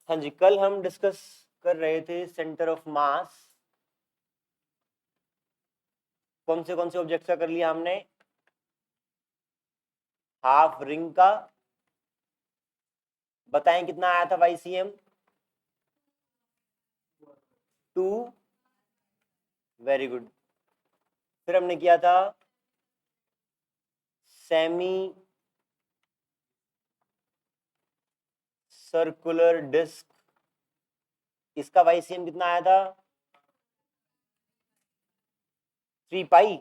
हाँ जी, कल हम डिस्कस कर रहे थे सेंटर ऑफ मास। कौन से ऑब्जेक्ट का कर लिया हमने? हाफ रिंग का। बताएं कितना आया था YCM? 2। Very good. फिर हमने किया था सेमी सर्कुलर डिस्क। इसका YCM कितना आया था? 3 पाई।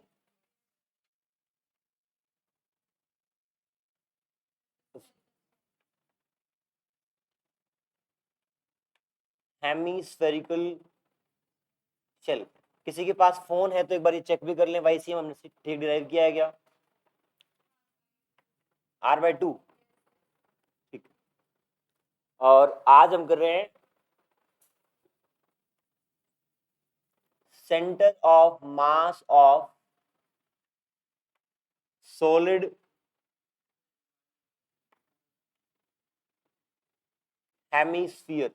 Hemispherical shell. किसी के पास फोन है तो एक बार ये चेक भी कर लें YCM हमने ठीक डिराइव किया है क्या? R/2। ठीक। और आज हम कर रहे हैं centre of mass of solid hemisphere.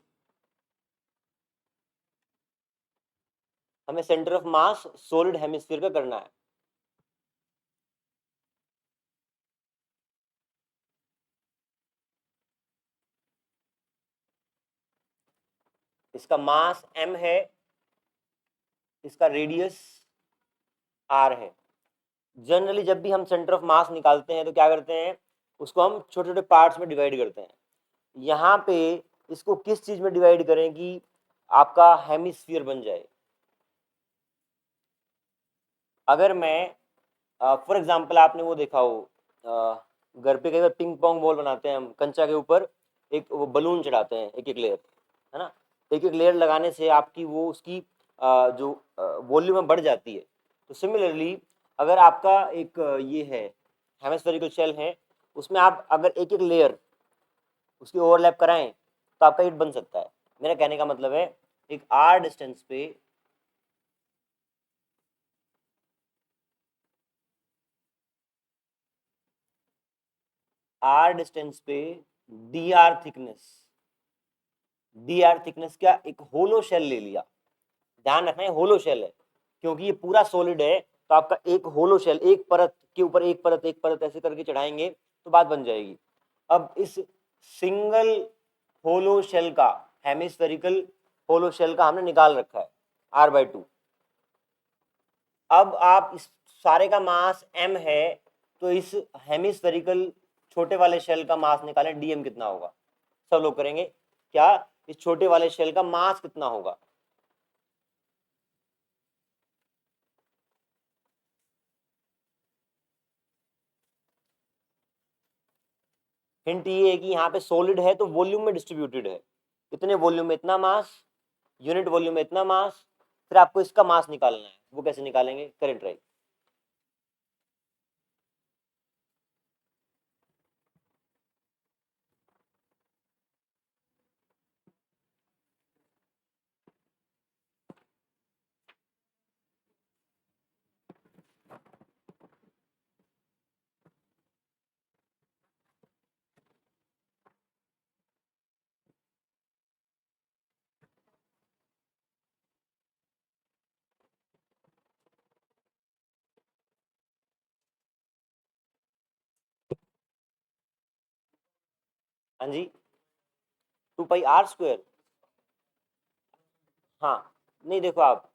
हमें centre of mass solid hemisphere का करना है। इसका मास m है, इसका रेडियस r है। जनरली जब भी हम सेंटर ऑफ मास निकालते हैं तो क्या करते हैं, उसको हम छोटे छोटे पार्ट्स में डिवाइड करते हैं। यहाँ पे इसको किस चीज में डिवाइड करें कि आपका हेमिस्फीयर बन जाए? अगर मैं फॉर एग्जांपल आपने वो देखा हो, घर पे कई बार पिंग पोंग बॉल बनाते हैं हम, कंचा के ऊपर एक वो बलून चढ़ाते हैं, एक एक लेयर, है ना। एक एक लेयर लगाने से आपकी वो उसकी जो वॉल्यूम है बढ़ जाती है। तो सिमिलरली अगर आपका एक ये है हेमिस्फेरिकल शेल है, उसमें आप अगर एक एक लेयर उसकी ओवरलैप कराएं तो आपका ईट बन सकता है। मेरा कहने का मतलब है एक r डिस्टेंस पे dr थिकनेस, क्या एक होलो शेल ले लिया। ध्यान रखना है होलो शेल है, क्योंकि ये पूरा सॉलिड है। तो आपका एक होलो शेल, एक परत के ऊपर एक परत एक परत ऐसे करके चढ़ाएंगे तो बात बन जाएगी। अब इस सिंगल होलो शेल का, हेमिस्फेरिकल होलो शेल का हमने निकाल रखा है R/2। अब आप इस सारे का मास m है, तो इस हेमिस्फेरिकल छोटे वाले शेल का मास निकालें, dm कितना होगा। सब लोग करेंगे क्या? इस छोटे वाले शेल का मास कितना होगा? हिंट ये है कि यहाँ पे सॉलिड है तो वॉल्यूम में डिस्ट्रीब्यूटेड है, इतने वॉल्यूम में इतना मास, यूनिट वॉल्यूम में इतना मास। फिर आपको इसका मास निकालना है, वो कैसे निकालेंगे? करें ट्राई। हाँ जी, 2πr²। हाँ, नहीं देखो आप,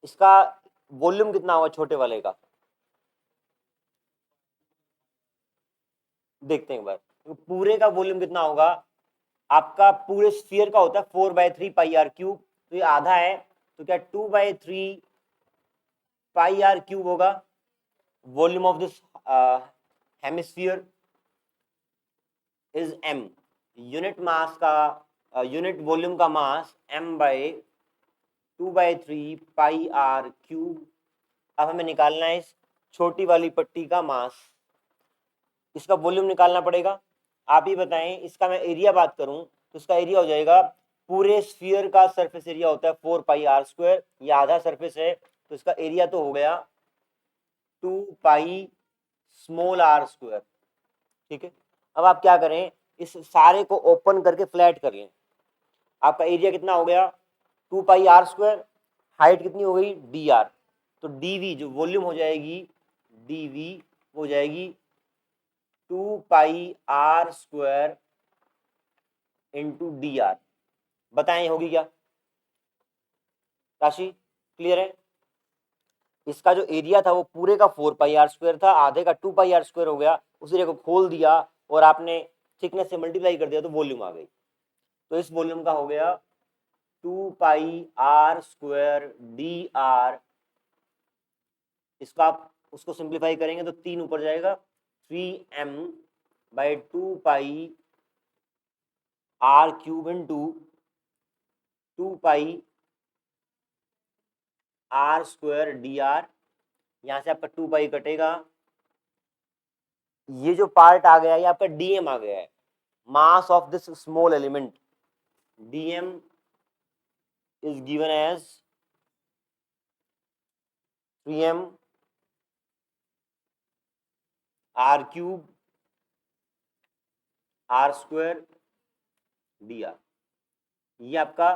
इसका वॉल्यूम कितना होगा छोटे वाले का, देखते हैं एक बार। तो पूरे का वॉल्यूम कितना होगा? आपका पूरे स्फीयर का होता है 4/3πr³। तो ये आधा है, तो क्या 2/3πr³ होगा volume of this hemisphere is m। Unit mass का, यूनिट वॉल्यूम का मास m/2/3πr³। अब हमें निकालना है इस छोटी वाली पट्टी का मास, इसका वॉल्यूम निकालना पड़ेगा। आप ही बताएं, इसका मैं एरिया बात करूं तो इसका एरिया हो जाएगा, पूरे स्फीयर का सरफेस एरिया होता है 4πr², ये आधा सरफेस है, तो इसका एरिया तो हो गया 2πr²। ठीक है। अब आप क्या करें, इस सारे को ओपन करके फ्लैट कर लें, आपका एरिया कितना हो गया 2πr², हाइट कितनी हो गई dr, तो dv जो वॉल्यूम हो जाएगी dv हो जाएगी 2πr² इंटू dr। बताएं होगी क्या राशि, क्लियर है? इसका जो एरिया था वो पूरे का 4πr² था, आधे का 2πr² हो गया, उस एरिया को खोल दिया और आपने थिकनेस से मल्टीप्लाई कर दिया तो वॉल्यूम आ गई। तो इस वॉल्यूम का हो गया 2πr² dr। इसको आप उसको सिंप्लीफाई करेंगे तो 3 ऊपर जाएगा 3m/2πr³ इंटू 2πr² dr। यहां से आपका 2π कटेगा, ये जो पार्ट आ गया ये आपका dm आ गया है, mass of this small element, dm is given as 3m r³ r² dr। ये आपका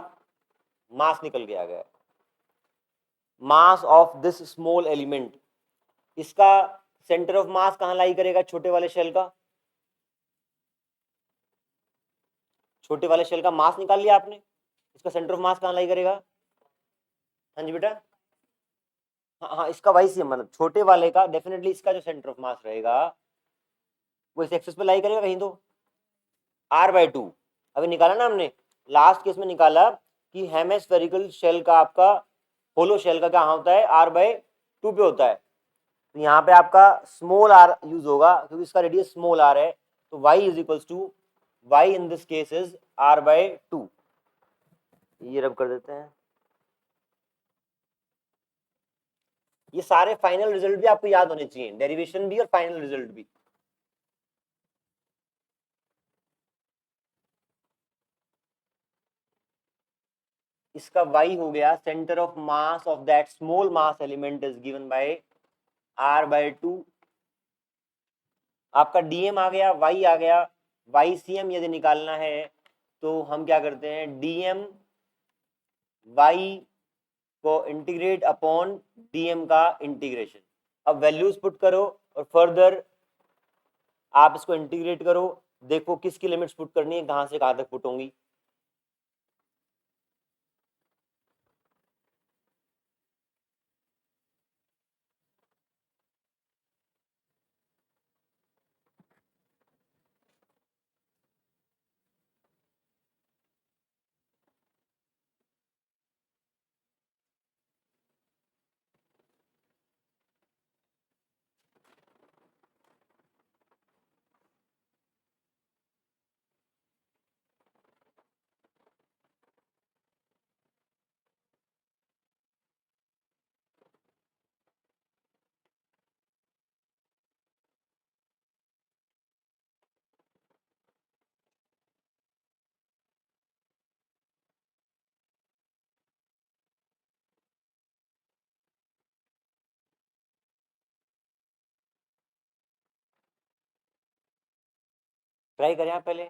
मास निकल के आ गया, mass of this small element. इसका सेंटर ऑफ मास कहां लाई करेगा छोटे वाले शेल का, छोटे वाले शेल का मास निकाल लिया आपने, इसका सेंटर ऑफ मास कहां लाई करेगा? हाँ जी बेटा, हाँ हाँ इसका वही सी मतलब छोटे वाले का डेफिनेटली इसका जो सेंटर ऑफ मास रहेगा वो इस एक्सिस पे लाई करेगा कहीं तो r/2। अभी निकाला ना हमने लास्ट केस में निकाला कि हेमिस्फेरिकल शेल का आपका होलो शेल का क्या होता है r/2 पे होता है, तो यहाँ पे आपका स्मॉल r यूज होगा क्योंकि इसका रेडियस स्मॉल r है, तो y is equals to y in this case is r/2। ये रब कर देते हैं, ये सारे फाइनल रिजल्ट भी आपको याद होने चाहिए, डेरिवेशन भी और फाइनल रिजल्ट भी। इसका y हो गया centre of mass of that small mass element is given by r/2। आपका dm आ गया, y आ गया, ycm यदि निकालना है तो हम क्या करते हैं dm y को इंटीग्रेट अपॉन dm का इंटीग्रेशन। अब वैल्यूज पुट करो और फर्दर आप इसको इंटीग्रेट करो, देखो किसकी लिमिट्स पुट करनी है, कहां से कहां तक पुट होंगी। ट्राई करें आप पहले,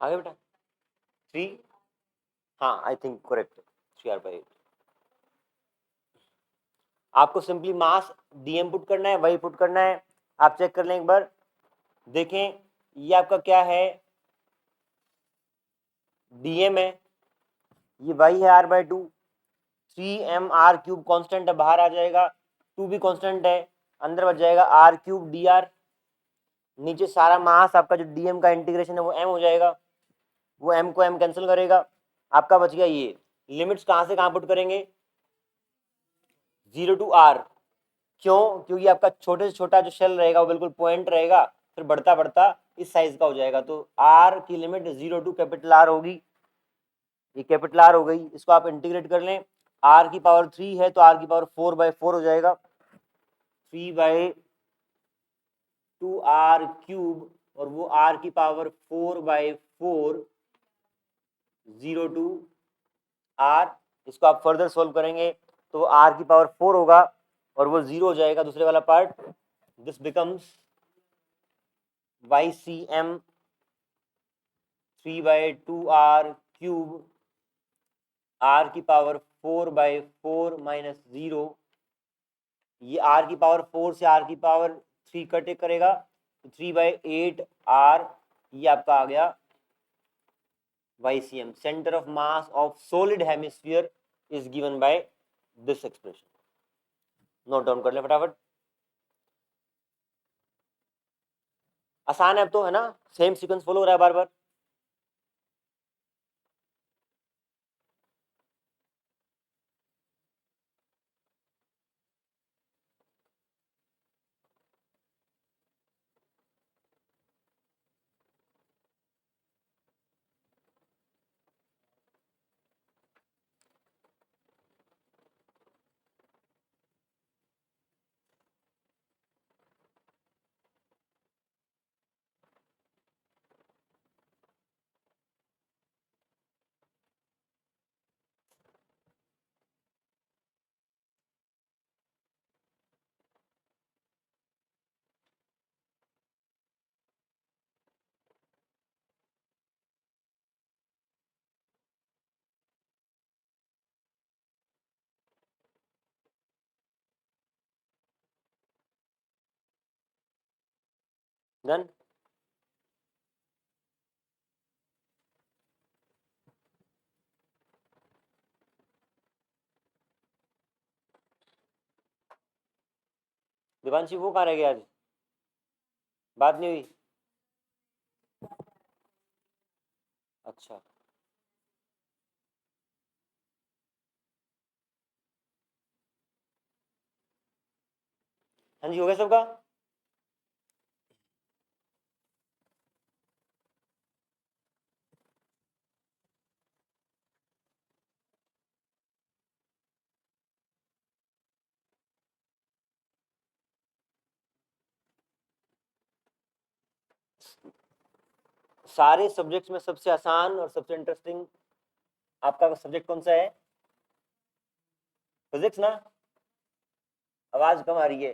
आगे बेटा 3, हाँ आई थिंक करेक्ट 3r/8। आपको सिंपली मास dm पुट करना है, y पुट करना है, आप चेक कर लें एक बार, देखें ये आपका क्या है dm है, ये y है r/2, 3mr³ कांस्टेंट है बाहर आ जाएगा, 2 भी कांस्टेंट है अंदर बच जाएगा r³ dr। नीचे सारा मास आपका जो dm का इंटीग्रेशन है वो m हो जाएगा, वो m को m कैंसिल करेगा, आपका बच गया ये। लिमिट्स कहां से कहां पुट करेंगे, 0 to r। क्यों, क्योंकि आपका छोटे से छोटा जो शेल रहेगा वो बिल्कुल पॉइंट रहेगा, फिर बढ़ता बढ़ता इस साइज का हो जाएगा, तो r की लिमिट 0 टू कैपिटल R होगी, ये कैपिटल R हो गई। इसको आप इंटीग्रेट कर लें, r की पावर 3 है तो r की पावर 4/4 हो जाएगा, 3/2r³ और वो r की पावर 4/4, 0 टू r। इसको आप फर्दर सोल्व करेंगे तो r की पावर 4 होगा और वो 0 हो जाएगा दूसरे वाला part. This becomes YCM 3/2r³ r की पावर 4/4 माइनस 0, ये r की पावर 4 से r की पावर 3 कट करेगा तो 3/8r, ये आपका आ गया YCM, centre of mass of solid hemisphere is given by this expression. Note down कर ले फटाफट, आसान है अब तो, है ना, सेम सीक्वेंस फॉलो हो रहा है बार बार। डन। दिवांशी वो कहाँ रह गया, आज बात नहीं हुई? अच्छा, हाँ जी, हो गया सबका। सारे सब्जेक्ट्स में सबसे आसान और सबसे इंटरेस्टिंग आपका सब्जेक्ट कौन सा है? फिजिक्स ना? आवाज कम आ रही है।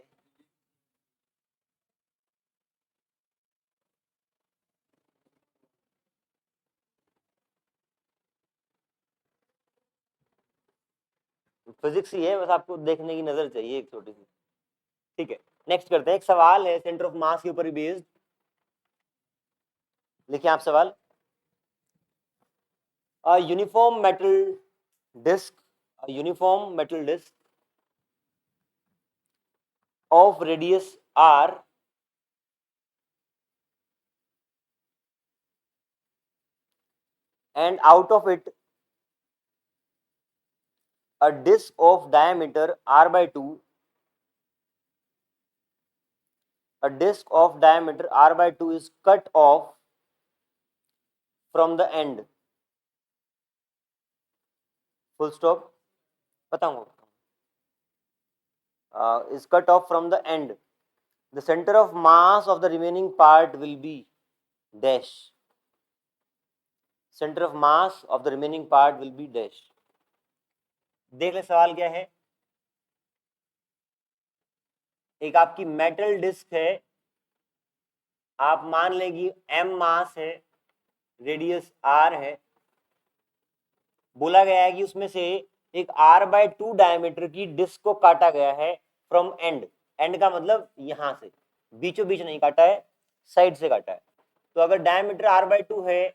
फिजिक्स ही है, बस आपको देखने की नजर चाहिए एक छोटी सी। ठीक है, नेक्स्ट करते हैं। एक सवाल है सेंटर ऑफ मास के ऊपर ही बेस्ड, लिखिए आप सवाल। Uniform metal disc, uniform metal disc of radius r and out of it a disc of diameter r/2, a disc of diameter r/2 is cut off from the end, full stop, बताऊंगा, is cut off from the end, the center of mass of the remaining part will be dash, center of mass of the remaining part will be dash। देख ले सवाल क्या है। एक आपकी metal disc है, आप मान लें कि m मास है, रेडियस r है, बोला गया है कि उसमें से एक r/2 डायमीटर की डिस्क को काटा गया है फ्रॉम एंड, एंड का मतलब यहां से, बीचों बीच नहीं काटा है, साइड से काटा है। तो अगर डायमीटर r/2 है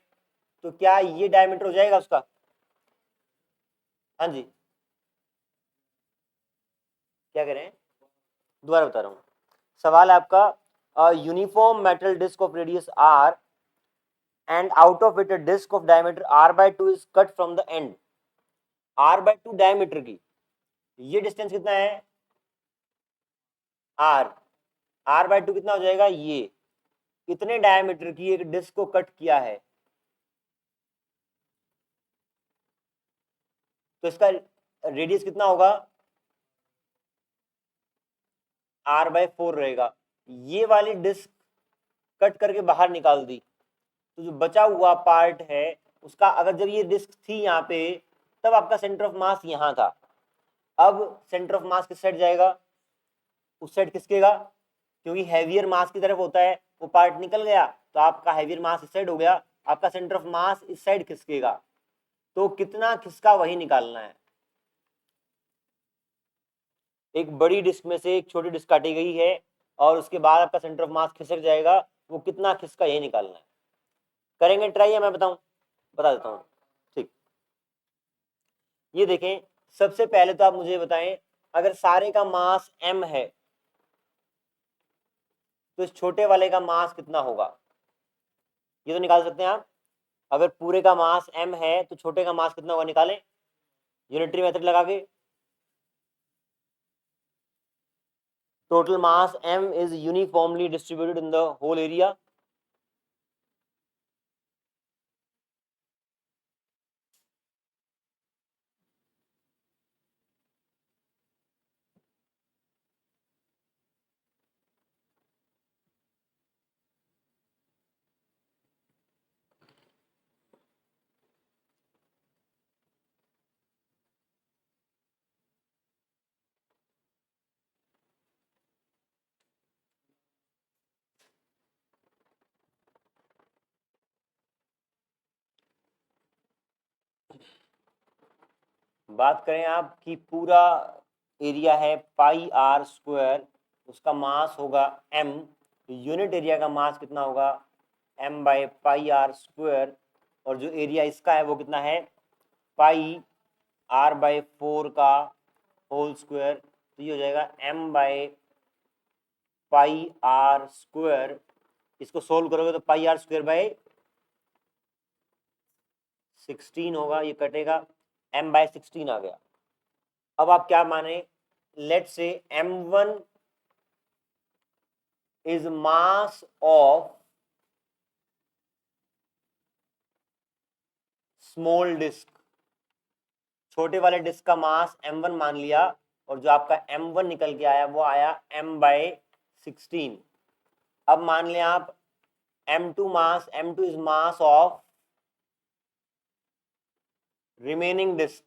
तो क्या ये डायमीटर हो जाएगा उसका? हाँ जी, क्या कह रहे हैं, दोबारा बता रहा हूं। सवाल है आपका, a uniform metal disc of radius r and out of it a disc of diameter r by 2 is cut from the end. r by 2 diameter की, ये डिस्टेंस कितना है r, r by 2 कितना हो जाएगा, ये इतने डायमीटर की एक डिस्क को कट किया है, तो इसका रेडियस कितना होगा, r by 4 रहेगा। ये वाली डिस्क कट करके बाहर निकाल दी, तो जो बचा हुआ पार्ट है उसका, अगर जब ये डिस्क थी यहाँ पे तब आपका सेंटर ऑफ मास यहाँ था, अब सेंटर ऑफ मास किस साइड जाएगा, उस साइड खिसकेगा, क्योंकि हैवियर मास की तरफ होता है, वो पार्ट निकल गया तो आपका हैवियर मास इस साइड हो गया, आपका सेंटर ऑफ मास इस साइड खिसकेगा, तो कितना खिसका वही निकालना है। एक बड़ी डिस्क में से एक छोटी डिस्क काटी गई है और उसके बाद आपका सेंटर ऑफ मास खिसक जाएगा, वो कितना खिसका यही निकालना है। करेंगे ट्राई या मैं बताऊं, बता देता हूं, ठीक। ये देखें, सबसे पहले तो आप मुझे बताएं, अगर सारे का मास m है तो इस छोटे वाले का मास कितना होगा, ये तो निकाल सकते हैं आप। अगर पूरे का मास m है तो छोटे का मास कितना होगा, निकालें यूनिटरी मेथड लगा के। Total mass m is uniformly distributed in the whole area. बात करें आपकी पूरा एरिया है पाई आर स्क्वायर, उसका मास होगा m, यूनिट एरिया का मास कितना होगा m by pi r square, और जो एरिया इसका है वो कितना है पाई r बाय 4 का होल स्क्वायर, तो ये हो जाएगा m by pi r square. इसको सोल्व करोगे तो पाई आर स्क्वायर बाय 16 होगा, ये कटेगा, m बाय 16 आ गया। अब आप क्या माने, लेट से m1 is mass of small disc, छोटे वाले डिस्क का मास m1 मान लिया, और जो आपका m1 निकल के आया वो आया m बाय 16। अब मान लें आप m2 mass, m2 is mass of remaining disc,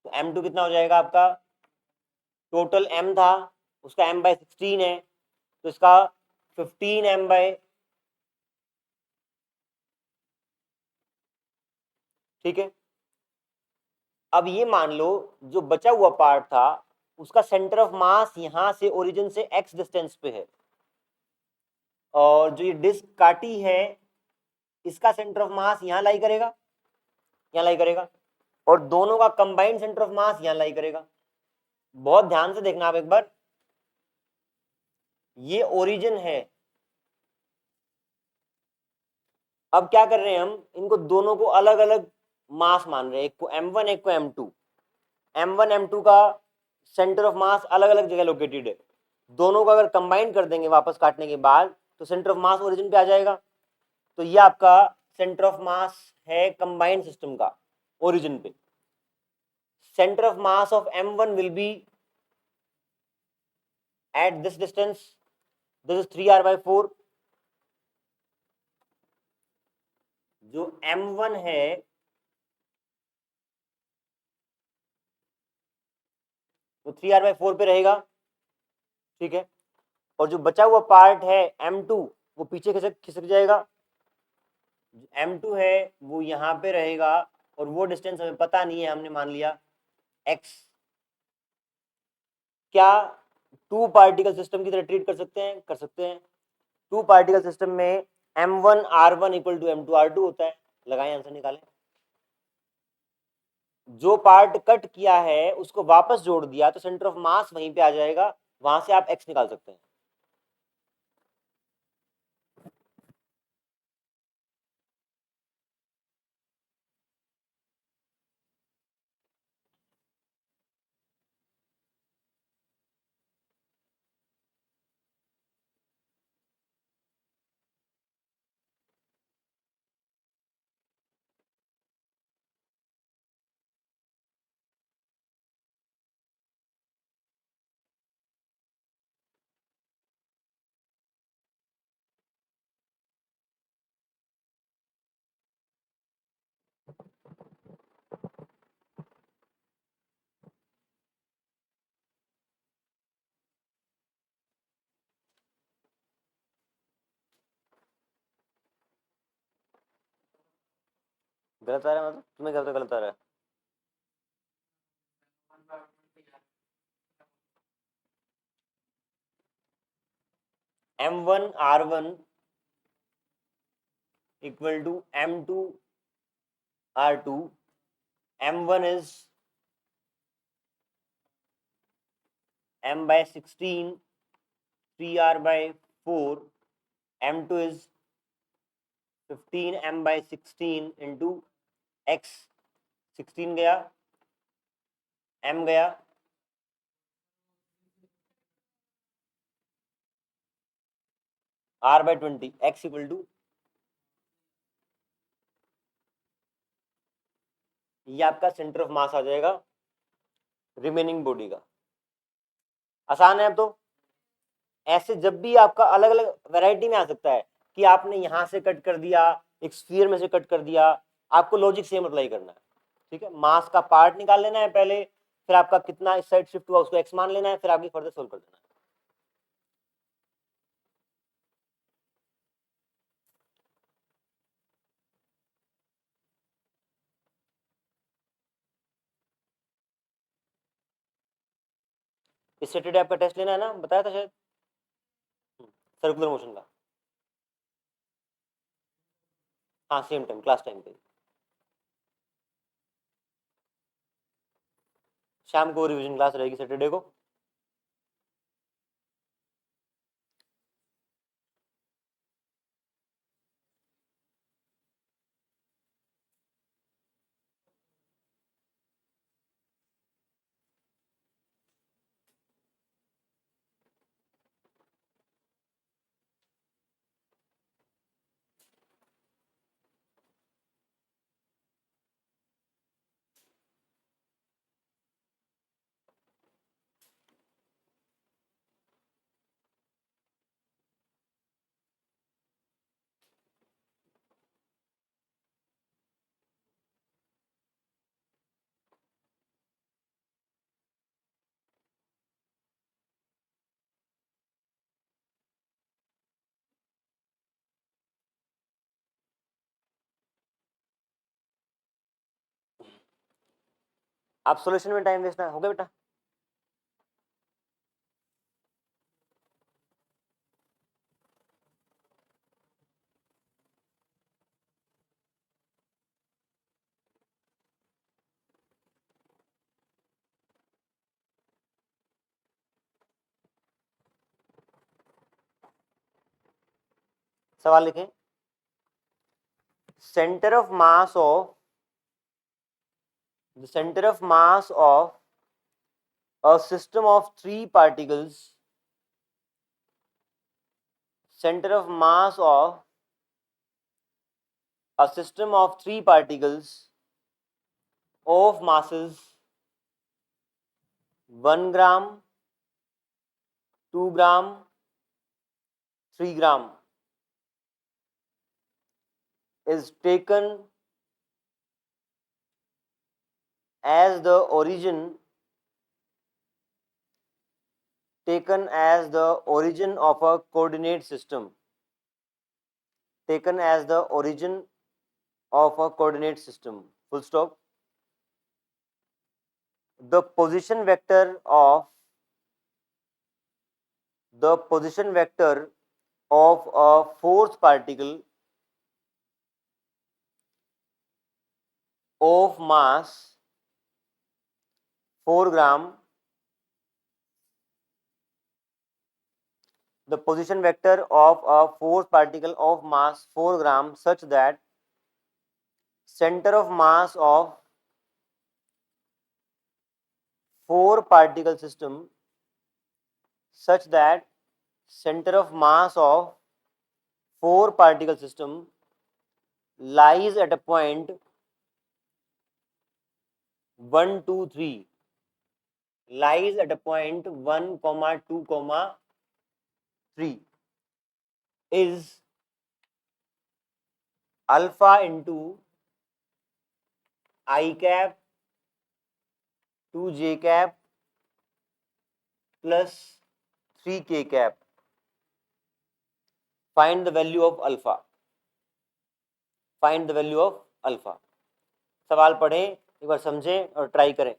तो m2 कितना हो जाएगा आपका, टोटल m था उसका m बाय 16 है, तो इसका 15 m बाय, ठीक है। अब ये मान लो जो बचा हुआ पार्ट था उसका सेंटर ऑफ मास यहां से ओरिजिन से x डिस्टेंस पे है, और जो ये डिस्क काटी है इसका सेंटर ऑफ मास यहां लाई करेगा, यहां लाई करेगा, और दोनों का कंबाइंड सेंटर ऑफ मास यहां लाई करेगा। बहुत ध्यान से देखना आप एक बार, ये ओरिजिन है। अब क्या कर रहे हैं हम, इनको दोनों को अलग अलग मास मान रहे हैं, एक को m1 एक को m2। m1 m2 का सेंटर ऑफ मास अलग अलग जगह लोकेटेड है, दोनों को अगर कंबाइन कर देंगे वापस काटने के बाद तो सेंटर ऑफ मास ओरिजिन पे आ जाएगा। तो ये आपका सेंटर ऑफ मास है कंबाइंड सिस्टम का ओरिजिन पे। Centre of mass of m1 will be at this distance, this is 3r by 4। जो m1 है वो 3r by 4 पे रहेगा, ठीक है, और जो बचा हुआ पार्ट है m2 वो पीछे खिसक खिसक जाएगा, m2 है वो यहाँ पे रहेगा, और वो डिस्टेंस हमें पता नहीं है, हमने मान लिया x। क्या टू पार्टिकल सिस्टम की तरह ट्रीट कर सकते हैं, कर सकते हैं। टू पार्टिकल सिस्टम में m1 r1 equal to m2 r2 होता है, लगाएं आंसर निकालें। जो पार्ट कट किया है उसको वापस जोड़ दिया तो सेंटर ऑफ मास वहीं पे आ जाएगा, वहां से आप एक्स निकाल सकते हैं। गलत आ रहा है, मतलब तुम्हें गलत गलत आ रहा है। M1 R1 equal to M2 R2. M1 is M/16, 3R/4. M2 is 15 M/16 into X, 16 गया, M गया, R/20, X इक्वल टू, ये आपका सेंटर ऑफ मास आ जाएगा रिमेनिंग बॉडी का। आसान है। अब तो ऐसे जब भी आपका अलग अलग वैरायटी में आ सकता है कि आपने यहां से कट कर दिया, एक स्फीयर में से कट कर दिया, आपको लॉजिक सेम अप्लाई करना है। ठीक है, मास का पार्ट निकाल लेना है पहले, फिर आपका कितना इस साइड शिफ्ट हुआ उसको एक्स मान लेना है, फिर आगे फर्दर सोल्व कर देना है। इस सैटरडे आपका टेस्ट लेना है ना, बताया था शायद, सर्कुलर मोशन का। हाँ, सेम टाइम, क्लास टाइम पे। शाम को रिवीजन क्लास रहेगी सैटरडे को। आप सोल्यूशन में टाइम वेस्ट ना हो गया बेटा। सवाल लिखें। Centre of mass of the center of mass of a system of three particles, center of mass of a system of three particles of masses 1 gram, 2 gram, 3 gram is taken as the origin of a coordinate system, taken as the origin of a coordinate system, full stop. The position vector of a fourth particle of mass 4 gram, the position vector of a force particle of mass 4 gram such that center of mass of 4 particle system such that center of mass of 4 particle system lies at a point 1 2 3, lies at a point 1 2 3 is alpha into I cap 2j cap plus 3k cap. Find the value of alpha. Find the value of alpha. सवाल पढ़ें, एक बार समझें और try करें.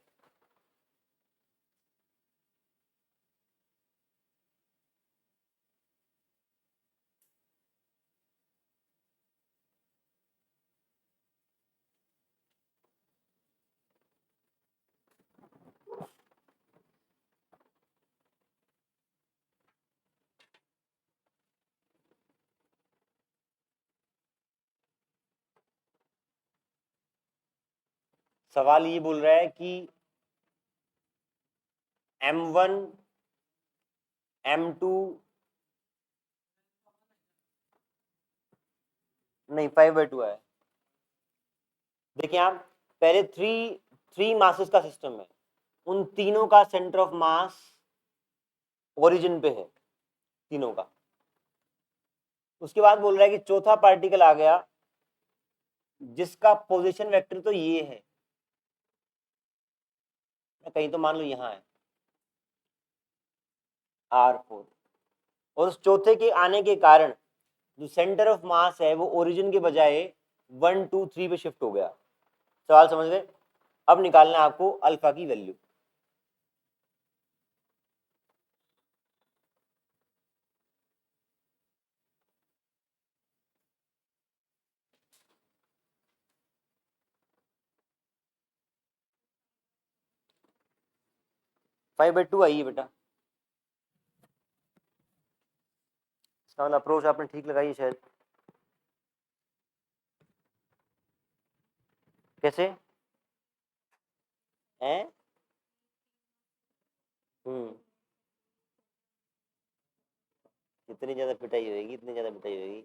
सवाल ये बोल रहा है कि M1 M2 नहीं 5/2 है. देखिए आप पहले थ्री मासेस का सिस्टम है, उन तीनों का सेंटर ऑफ मास ओरिजिन पे है, तीनों का. उसके बाद बोल रहा है कि चौथा पार्टिकल आ गया जिसका पोजीशन वेक्टर तो ये है, कहीं तो मान लो यहां है R4, और उस चौथे के आने के कारण जो सेंटर ऑफ मास है वो ओरिजिन के बजाय 1 2 3 पे शिफ्ट हो गया. सवाल समझ गए? अब निकालना है आपको अल्फा की वैल्यू. फाइव बाई टू आई है बेटा. इसका मतलब अप्रोच आपने ठीक लगाई है शायद. कैसे हैं? जितनी ज्यादा पिटाई होगी इतनी ज्यादा पिटाई होगी.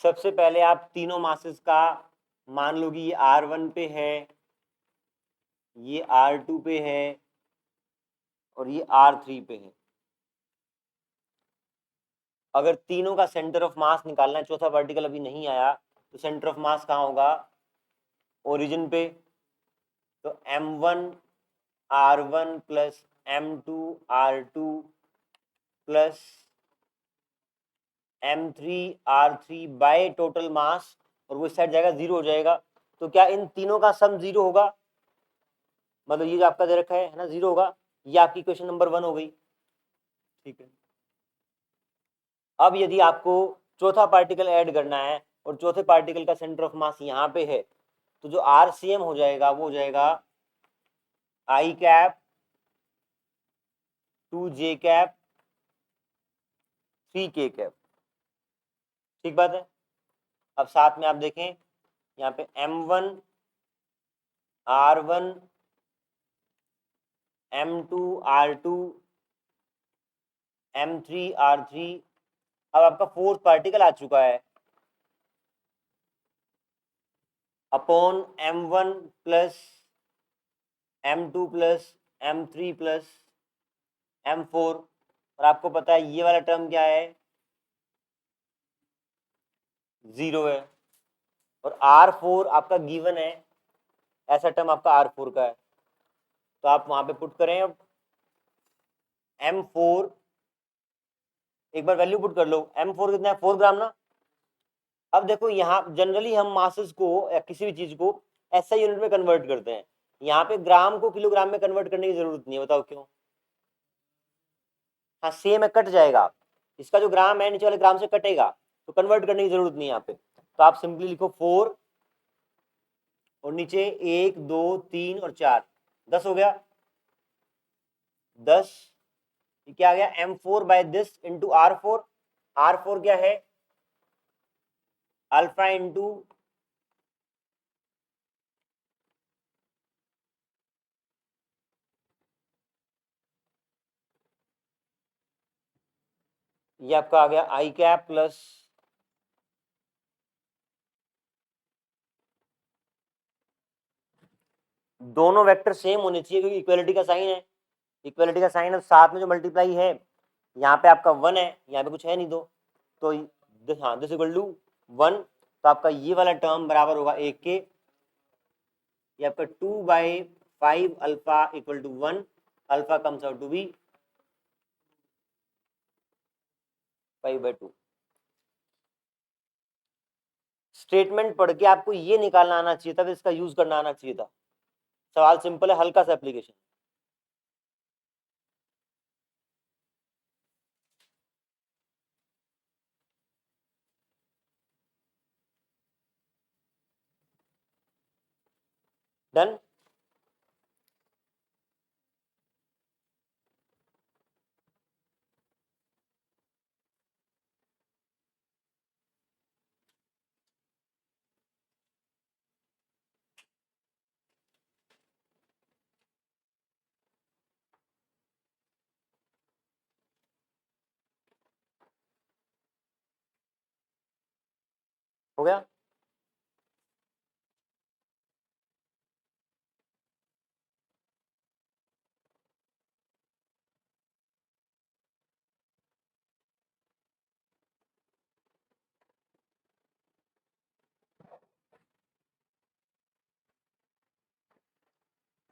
सबसे पहले आप तीनों मासेस का मान लो कि ये R1 पे है, ये R2 पे है और ये R3 पे है. अगर तीनों का सेंटर ऑफ मास निकालना है, चौथा पार्टिकल अभी नहीं आया, तो सेंटर ऑफ मास कहाँ होगा? ओरिजिन पे. तो M1 R1 plus M2 R2 plus M3 R3 by total mass, और वो इस साइड जाएगा, जीरो हो जाएगा. तो क्या इन तीनों का सम जीरो होगा? मतलब ये जो आपका दे रखा है ना, जीरो होगा. ये आपकी क्वेश्चन नंबर 1 हो गई. ठीक है. अब यदि आपको चौथा पार्टिकल ऐड करना है और चौथे पार्टिकल का सेंटर ऑफ मास यहाँ पे है, तो जो RCM हो जाएगा वो हो जाएगा I cap 2J cap 3K cap. ठीक बात है. अब साथ में आप देखें यहाँ पे M1 R1 M2 R2 M3 R3. अब आपका फोर्थ पार्टिकल आ चुका है upon M1 plus M2 plus M3 plus M4. और आपको पता है ये वाला टर्म क्या है? जीरो है. और R4 आपका गिवन है, ऐसा टर्म आपका R4 का है. तो आप वहां पे पुट करें. अब M4 एक बार वैल्यू पुट कर लो. M4 कितना है? 4 ग्राम ना. अब देखो यहाँ जनरली हम मासेस को या किसी भी चीज को ऐसा यूनिट में कन्वर्ट करते हैं. यहाँ पे ग्राम को किलोग्राम में कन्वर्ट करने की जरूरत नहीं है. बताओ क्यों? हाँ सेम है, कट जाएगा. इसका जो ग्राम है नीचे वाले ग्राम से कटेगा, तो कन्वर्ट करने की जरूरत नहीं है यहाँ पे, तो आप सिंपली लिखो 4 और नीचे 1 2 3 और 4, 10 हो गया। 10 ये क्या आ गया, M4 by this into R4। R4 क्या है, अल्फा इंटू ये आपका आ गया आई कैप प्लस दोनों वेक्टर सेम होने चाहिए क्योंकि इक्वलिटी का साइन है। इक्वलिटी का साइन है, साथ में जो मल्टीप्लाई है यहाँ पे आपका 1 है, यहाँ पे कुछ है नहीं तो हाँ दिस इक्वल टू 1, तो आपका ये वाला टर्म बराबर होगा 1 के, ये आपका 2/5 alpha equal to 1, alpha comes out to be 5/2। Statement पढ़ के आपको ये निकालना आना चाहिए था, इसका यूज करना आना चाहिए था। सवाल सिंपल है, हल्का सा एप्लीकेशन। डन। हो गया।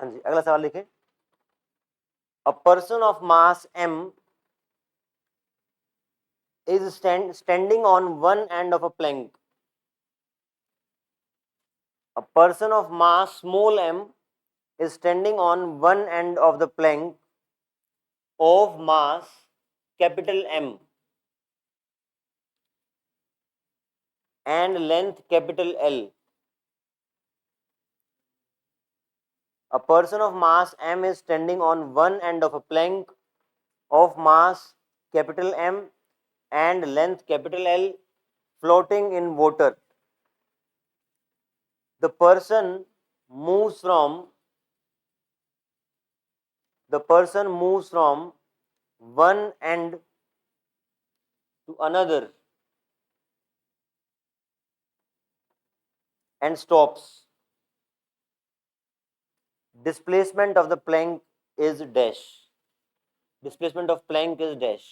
हाँ जी, अगला सवाल लिखें। A person of mass m is standing on one end of a plank. A person of mass small m is standing on one end of the plank of mass capital M and length capital L. A person of mass m is standing on one end of a plank of mass capital M and length capital L floating in water. The person moves from one end to another and stops. Displacement of the plank is dash. Displacement of plank is dash.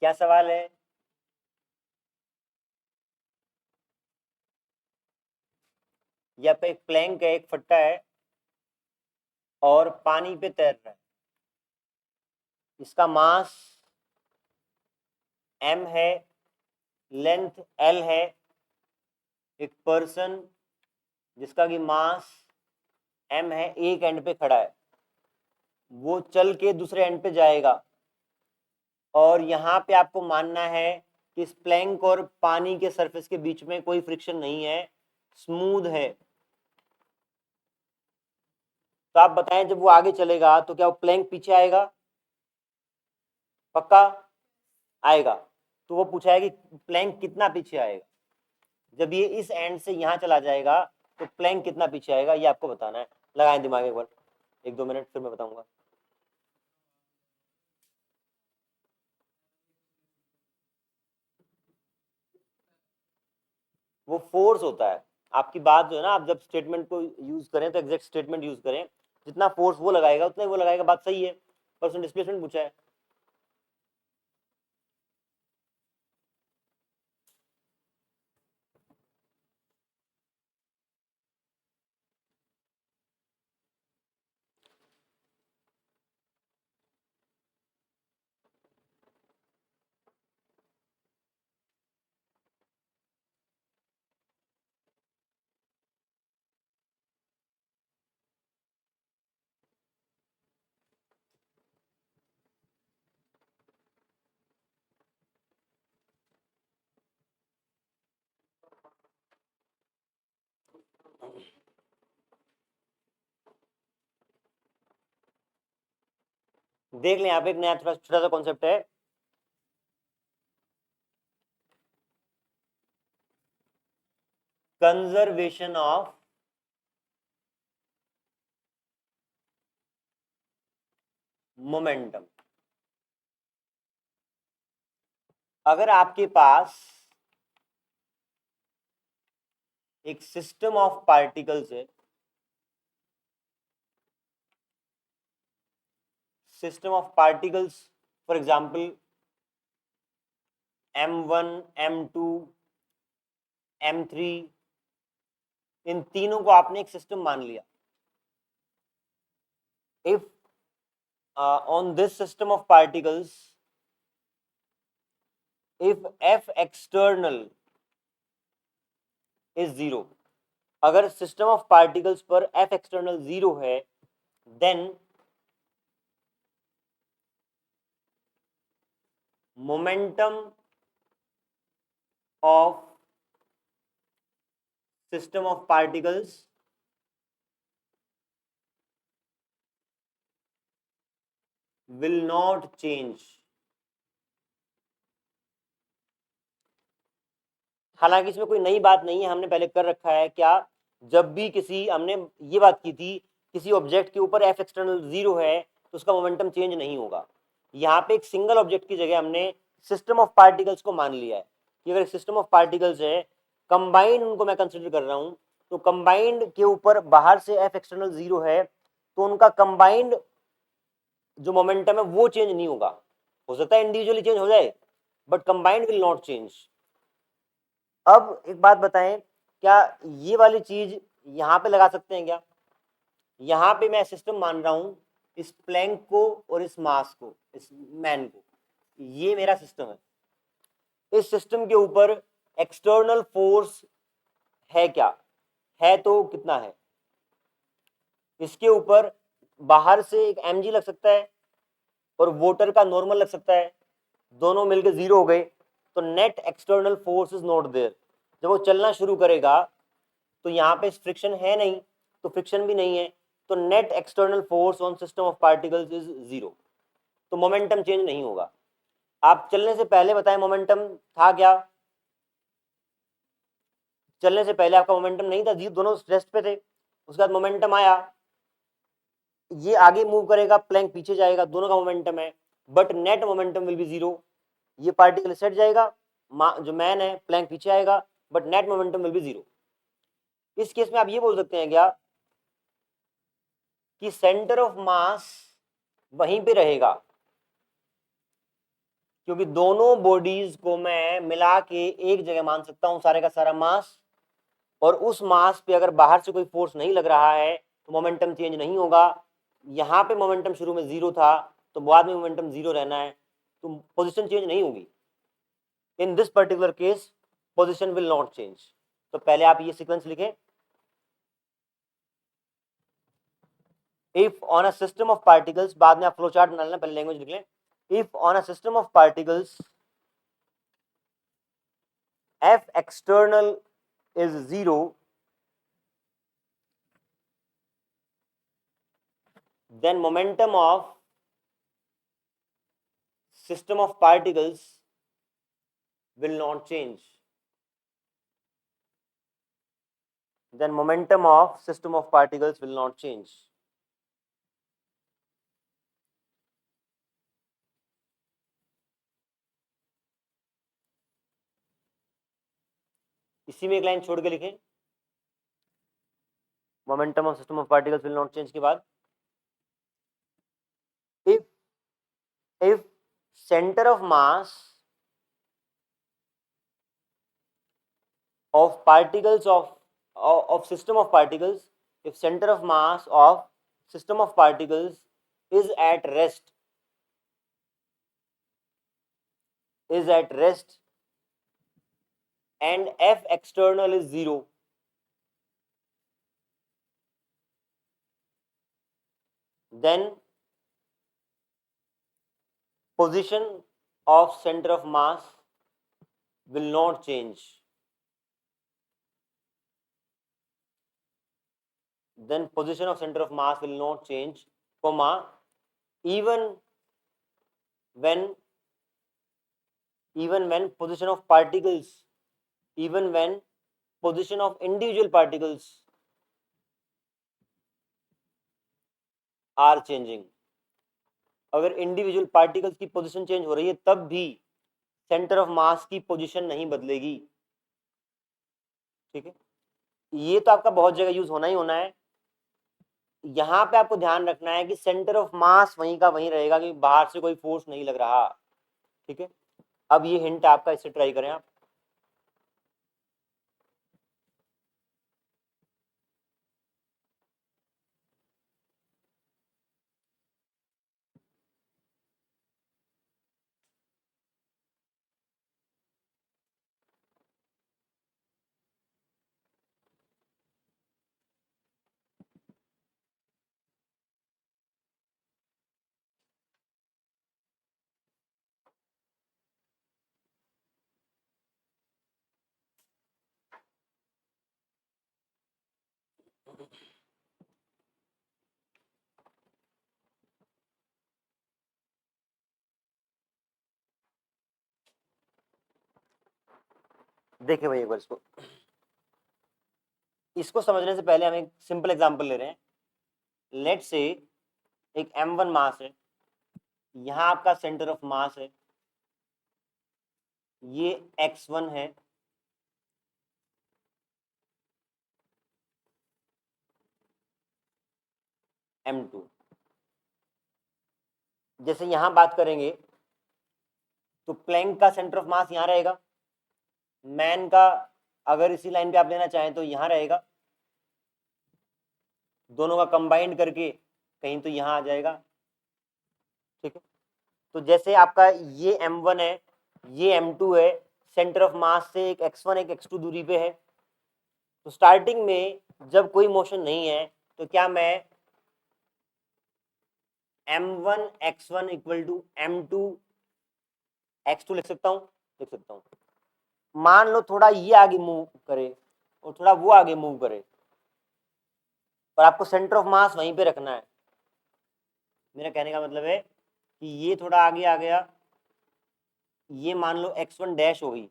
क्या सवाल है? यहाँ पे एक Planck है, एक फट्टा है और पानी पे तैर रहा है। इसका मास m है, लेंथ l है। एक पर्सन जिसका कि मास m है एक एंड पे खड़ा है, वो चल के दूसरे एंड पे जाएगा और यहाँ पे आपको मानना है कि इस प्लैंक और पानी के सरफेस के बीच में कोई फ्रिक्शन नहीं है, स्मूथ है। तो आप बताएं जब वो आगे चलेगा तो क्या वो प्लैंक पीछे आएगा? पक्का आएगा। तो वो पूछा है कि प्लैंक कितना पीछे आएगा। जब ये इस एंड से यहां चला जाएगा तो प्लैंक कितना पीछे आएगा, ये आपको बताना है। लगाएं दिमाग एक बार, 1-2 मिनट, फिर मैं बताऊंगा। वो फोर्स होता है। आपकी बात जो है ना, आप जब स्टेटमेंट को यूज करें तो एग्जैक्ट स्टेटमेंट यूज करें, जितना फोर्स वो लगाएगा उतना ही वो लगाएगा। बात सही है, पर उसने डिस्प्लेसमेंट पूछा है। देख लें यहाँ पे एक नया थोड़ा छोटा सा कॉन्सेप्ट है, कंजर्वेशन ऑफ मोमेंटम। अगर आपके पास एक सिस्टम ऑफ पार्टिकल्स है, system of particles for example m1 m2 m3, इन तीनों को आपने एक सिस्टम मान लिया। If on this system of particles if f external is zero, अगर सिस्टम ऑफ पार्टिकल्स पर f एक्सटर्नल जीरो है, then momentum of system of particles will not change। हालांकि इसमें कोई नई बात नहीं है, हमने पहले कर रखा है क्या, जब भी किसी, हमने ये बात की थी, किसी ऑब्जेक्ट के ऊपर एफ एक्सटर्नल जीरो है तो उसका मोमेंटम चेंज नहीं होगा। यहाँ पे एक सिंगल ऑब्जेक्ट की जगह हमने सिस्टम ऑफ पार्टिकल्स को मान लिया है कि अगर सिस्टम ऑफ पार्टिकल्स है, कंबाइंड उनको मैं कंसिडर कर रहा हूँ, तो कंबाइंड के ऊपर बाहर से एफ एक्सटर्नल जीरो है, तो उनका कंबाइंड जो मोमेंटम है वो चेंज नहीं होगा। हो सकता है इंडिविजुअली चेंज हो जाए, but combined will not change. अब एक बात बताएं, क्या ये वाली चीज यहां पे लगा सकते हैं क्या? यहां पे मैं सिस्टम मान रहा हूं इस प्लैंक को और इस मास को, इस मैन को, ये मेरा सिस्टम है। इस सिस्टम के ऊपर एक्सटर्नल फोर्स है क्या? है तो कितना है? इसके ऊपर बाहर से एक mg लग सकता है और वोटर का नॉर्मल लग सकता है, दोनों मिलकर जीरो हो गए, तो net external force is not there. जब वो चलना शुरू करेगा तो यहाँ पे फ्रिक्शन है नहीं, तो फ्रिक्शन भी नहीं है, तो net external force on system of particles is zero, तो मोमेंटम चेंज नहीं होगा। आप चलने से पहले बताएं मोमेंटम था क्या? चलने से पहले आपका मोमेंटम नहीं था, दोनों रेस्ट पे थे, उसके बाद मोमेंटम आया, ये आगे मूव करेगा, प्लैंक पीछे जाएगा, दोनों का मोमेंटम है, but net momentum will be zero. ये पार्टिकल सेट जाएगा, जो मैन है, प्लैंक पीछे आएगा, but net momentum will be zero. इस केस में आप ये बोल सकते हैं क्या कि सेंटर ऑफ मास वहीं पे रहेगा, क्योंकि दोनों बॉडीज को मैं मिला के एक जगह मान सकता हूं, सारे का सारा मास, और उस मास पे अगर बाहर से कोई फोर्स नहीं लग रहा है तो मोमेंटम चेंज नहीं होगा। यहां पे मोमेंटम शुरू में जीरो था, तो बाद में मोमेंटम जीरो रहना है, तो पोजीशन चेंज नहीं होगी। In this particular case position will not change. तो पहले आप ये सीक्वेंस लिखें, if on a system of particles, बाद में आप फ्लो चार्ट बना लेना, पहले लैंग्वेज लिख लें। If on a system of particles F external is zero, then momentum of system of particles will not change. Then momentum of system of particles will not change. इसी में एक line छोड़ के लिखें, momentum of system of particles will not change के बाद, if center of mass of particles of system of particles, if center of mass of system of particles is at rest, and F external is zero, then position of center of mass will not change. Then position of center of mass will not change, comma, even when even when position of particles, even when position of individual particles are changing, अगर individual particles की position change हो रही है तब भी centre of मास की position नहीं बदलेगी। ठीक है, ये तो आपका बहुत जगह यूज होना ही होना है। यहां पे आपको ध्यान रखना है कि सेंटर ऑफ मास वहीं का वहीं रहेगा, कि बाहर से कोई फोर्स नहीं लग रहा। ठीक है, अब ये हिंट आपका, इससे ट्राई करें आप। देखिए भाई एक बार इसको समझने से पहले हम एक सिंपल एग्जांपल ले रहे हैं। लेट से एक m1 मास है, यहां आपका सेंटर ऑफ मास है, ये x1 है, m2। जैसे यहां बात करेंगे तो प्लैंक का सेंटर ऑफ मास यहां रहेगा, मैन का अगर इसी लाइन पे आप लेना चाहें तो यहां रहेगा, दोनों का कंबाइंड करके कहीं तो यहां आ जाएगा। ठीक है, तो जैसे आपका ये m1 है, ये m2 है, सेंटर ऑफ मास से एक x1 एक x2 दूरी पे है। तो स्टार्टिंग में जब कोई मोशन नहीं है तो क्या मैं m1 x1 equal to m2 x2 लिख सकता हूं? लिख सकता हूं। मान लो थोड़ा ये आगे मूव करे और थोड़ा वो आगे मूव करे, और आपको सेंटर ऑफ मास वहीं पे रखना है। मेरा कहने का मतलब है कि ये थोड़ा आगे आ गया, ये मान लो x1 डैश हो गई,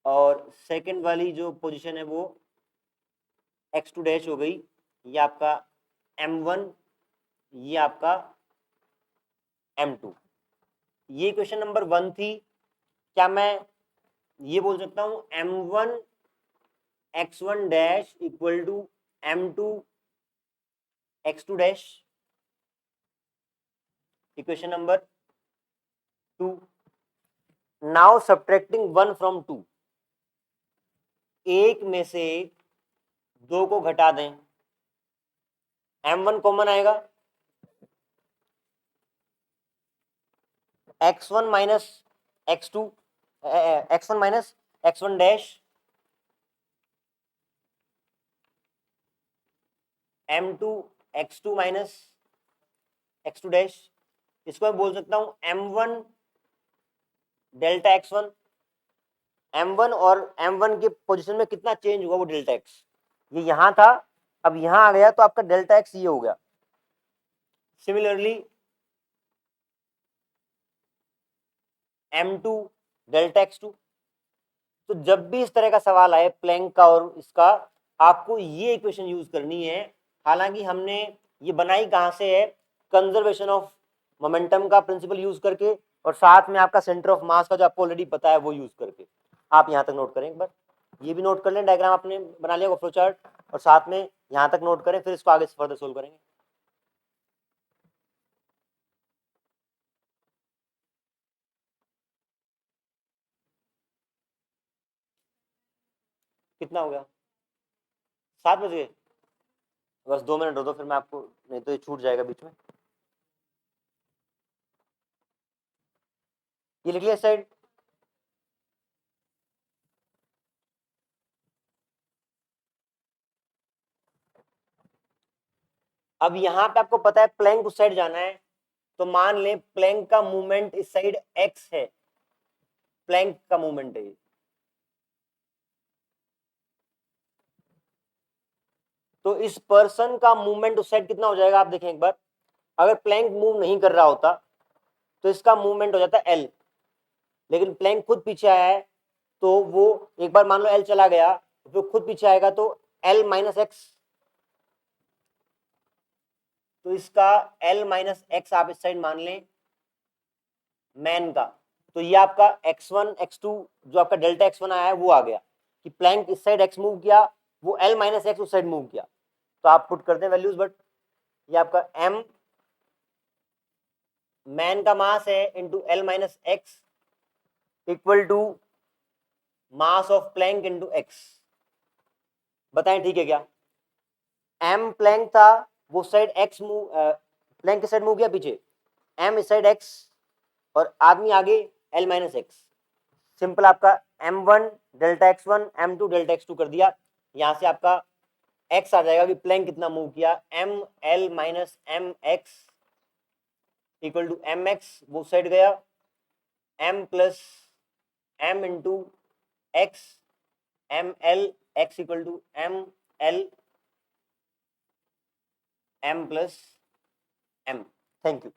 और सेकंड वाली जो पोजीशन है वो x2 डैश हो गई। ये आपका m1, ये आपका m2। ये क्वेश्चन नंबर 1 थी। क्या मैं ये बोल सकता हूं m1 x1 dash equal to m2 x2 dash? Equation number 2। Now subtracting 1 from 2, एक में से 2 को घटा दें, m1 कॉमन आएगा, x1 minus x2, x1 minus x1 dash, m2 x2 minus x2 dash. इसको मैं बोल सकता हूं m1 डेल्टा x1। m1 और m1 के पोजीशन में कितना चेंज हुआ वो डेल्टा x, ये यहां था, अब यहां आ गया, तो आपका डेल्टा x ये हो गया। Similarly m2 delta x2। तो जब भी इस तरह का सवाल आए प्लैंक का और इसका, आपको ये इक्वेशन यूज करनी है। हालांकि हमने ये बनाई कहां से है, कंजर्वेशन ऑफ मोमेंटम का प्रिंसिपल यूज करके, और साथ में आपका सेंटर ऑफ मास का जो आपको ऑलरेडी पता है वो यूज करके। आप यहां तक नोट करें एक बार, ये भी नोट कर लें, डायग्राम आपने बना लिया फ्लो चार्ट, और साथ में यहां तक नोट करें, फिर इसको आगे से फर्दर सोल्व करेंगे। कितना हो गया? 7 बज गए? बस 2 मिनट दो, फिर मैं आपको, नहीं तो ये छूट जाएगा बीच में। ये लिख लिया साइड। अब यहां पे आपको पता है प्लैंक उस साइड जाना है, तो मान लें प्लैंक का मूवमेंट इस साइड x है, प्लैंक का मूवमेंट है। तो इस पर्सन का मूवमेंट उस साइड कितना हो जाएगा आप देखें एक बार। अगर प्लैंक मूव नहीं कर रहा होता तो इसका मूवमेंट हो जाता है एल, लेकिन प्लैंक खुद पीछे आया है तो वो एक बार मान लो एल चला गया तो खुद पीछे आएगा तो एल माइनस एक्स, तो इसका एल माइनस एक्स आप इस साइड मान लें मैन का, तो ये आपका x1 x2 जो आपका डेल्टा x1 आया है वो आ गया कि प्लैंक इस साइड x मूव किया, वो l माइनस एक्स उस साइड मूव किया, तो आप पुट करते हैं वैल्यूज, बट ये आपका m मैन का मास है into l minus x equal to mass of plank into x. बताएं ठीक है क्या? m प्लैंक था, वो साइड x मूव, प्लैंक की साइड मूव किया पीछे, m इस साइड x और आदमी आगे l माइनस एक्स। सिंपल आपका m1 delta x1 m2 delta x2 कर दिया, यहां से आपका x आ जाएगा कि प्लैंक कितना मूव किया, m l minus m x equal to m x, वो साइड गया m plus m into x m l x equal to m l m plus m। Thank you.